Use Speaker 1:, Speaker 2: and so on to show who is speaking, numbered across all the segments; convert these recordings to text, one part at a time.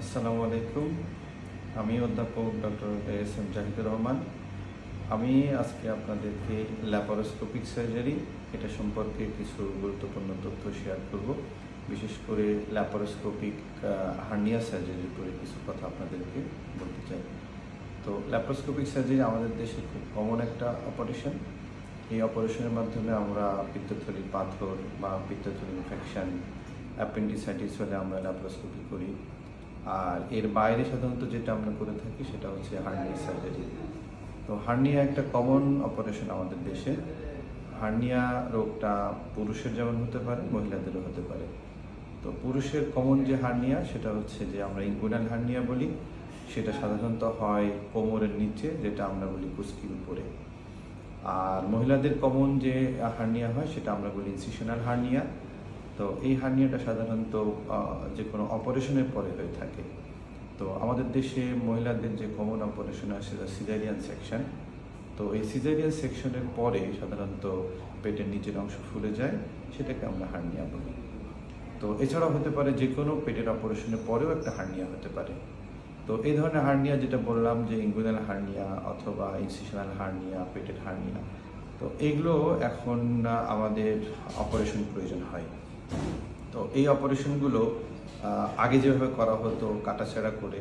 Speaker 1: আসসালামু আলাইকুম। আমি অধ্যাপক doctor S M Zahidur Rahman. আমি আজকে আপনাদেরকে ল্যাপারোস্কোপিক সার্জারি এটা সম্পর্কে কিছু গুরুত্বপূর্ণ তথ্য শেয়ার করব। বিশেষ করে ল্যাপারোস্কোপিক হার্নিয়া সার্জারির উপরে কিছু কথা আপনাদেরকে বলতে চাই। তো ল্যাপারোস্কোপিক সার্জারি আমাদের দেশে খুব কমন একটা অপারেশন। এই অপারেশনের মাধ্যমে আমরা পিত্তথলির পাথর বা পিত্তথলির ইনফেকশন, অ্যাপেন্ডিসাইটিস হলে আমরা ল্যাপারোস্কোপি করি। আর এর বাইরে সাধারণত যেটা আমরা করে থাকি সেটা হচ্ছে হার্নিয়া সার্জারি। তো হার্নিয়া একটা কমন অপারেশন আমাদের দেশে। হার্নিয়া রোগটা পুরুষের যেমন হতে পারে, মহিলাদেরও হতে পারে। তো পুরুষের কমন যে হার্নিয়া সেটা হচ্ছে যে আমরা ইনগুইনাল হার্নিয়া বলি। সেটা সাধারণত হয় কোমরের নিচে, যেটা আমরা বলি কুস্কির উপরে। আর মহিলাদের কমন যে হার্নিয়া হয় সেটা আমরা বলি ইনসিশনাল হার্নিয়া। তো এই হার্নিয়াটা সাধারণত যে কোনো অপারেশনের পরে হয়ে থাকে। তো আমাদের দেশে মহিলাদের যে কমন অপারেশন হয় সেটা সিজারিয়ান সেকশন। তো এই সিজারিয়ান সেকশনের পরে সাধারণত পেটের নিচের অংশ ফুলে যায়, সেটাকে আমরা হার্নিয়া বলি। তো এছাড়াও হতে পারে যে কোনো পেটের অপারেশনের পরেও একটা হার্নিয়া হতে পারে। তো এই ধরনের হার্নিয়া যেটা বললাম যে ইনগুইনাল হার্নিয়া অথবা ইনসিশনাল হার্নিয়া, পেটের হার্নিয়া, তো এগুলো এখন আমাদের অপারেশন প্রয়োজন হয়। তো এই অপারেশনগুলো আগে যেভাবে করা হতো কাটাছেঁড়া করে,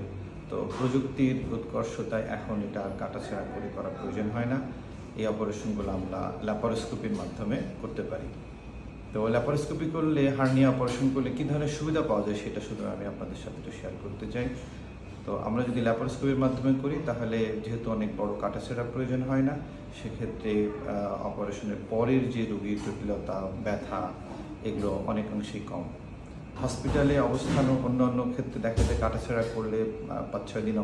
Speaker 1: তো প্রযুক্তির উৎকর্ষতায় এখন এটা কাটাছেঁড়া করে করা প্রয়োজন হয় না। এই অপারেশনগুলো আমরা ল্যাপারোস্কোপির মাধ্যমে করতে পারি। তো ল্যাপারোস্কোপি করলে, হার্নিয়া অপারেশন করলে কী ধরনের সুবিধা পাওয়া যায় সেটা শুধু আমি আপনাদের সাথে একটু শেয়ার করতে চাই। তো আমরা যদি ল্যাপারোস্কোপির মাধ্যমে করি তাহলে যেহেতু অনেক বড় কাটাছেঁড়া প্রয়োজন হয় না, সেক্ষেত্রে অপারেশনের পরের যে রোগীর জটিলতা, ব্যথা, এগুলো অনেকাংশেই কম। হসপিটালে অবস্থানও অন্যান্য ক্ষেত্রে দেখা যায় কাটাছেঁড়া করলে 5-6 দিন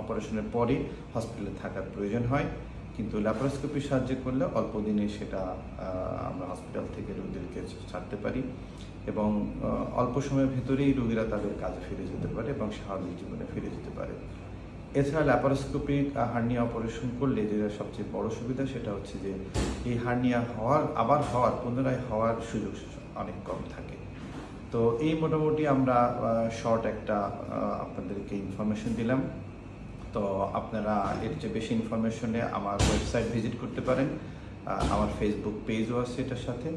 Speaker 1: অপারেশনের পরে হসপিটালে থাকার প্রয়োজন হয়, কিন্তু ল্যাপারোস্কোপির সাহায্যে করলে অল্প দিনে সেটা আমরা হসপিটাল থেকে রোগীদেরকে ছাড়তে পারি এবং অল্প সময়ের ভেতরেই রোগীরা তাদের কাজে ফিরে যেতে পারে এবং স্বাভাবিক জীবনে ফিরে যেতে পারে। এছাড়া ল্যাপারোস্কোপিক হার্নিয়া অপারেশন করলে যেটা সবচেয়ে বড় সুবিধা সেটা হচ্ছে যে এই হার্নিয়া পুনরায় হওয়ার সুযোগ অনেক কম থাকে। তো এই মোটামুটি আমরা শর্ট একটা আপনাদেরকে ইনফরমেশন দিলাম। তো আপনারা এর চেয়ে বেশি ইনফরমেশনে আমার ওয়েবসাইট ভিজিট করতে পারেন। আমার ফেসবুক পেজও আছে এটার সাথে।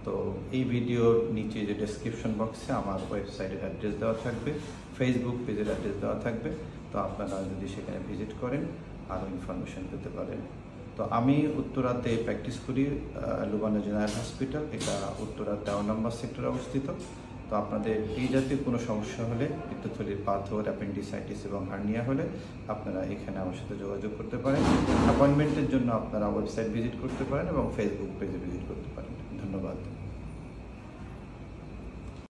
Speaker 1: তো এই ভিডিওর নিচে যে ডেসক্রিপশন বক্সে আমার ওয়েবসাইটের অ্যাড্রেস দেওয়া থাকবে, ফেসবুক পেজের অ্যাড্রেস দেওয়া থাকবে। তো আপনারা যদি সেখানে ভিজিট করেন আরও ইনফরমেশন পেতে পারেন। তো আমি উত্তরাতে প্র্যাকটিস করি, লুবানা জেনারেল হসপিটাল, এটা উত্তরা 13 নম্বর সেক্টরে অবস্থিত। তো আপনাদের এই জাতীয় কোনো সমস্যা হলে, পিত্তথলির পাথর, অ্যাপেন্ডিসাইটিস এবং হার্নিয়া হলে আপনারা এখানে আমার সাথে যোগাযোগ করতে পারেন। অ্যাপয়েন্টমেন্টের জন্য আপনারা ওয়েবসাইট ভিজিট করতে পারেন এবং ফেসবুক পেজে ভিজিট করতে পারেন। ধন্যবাদ।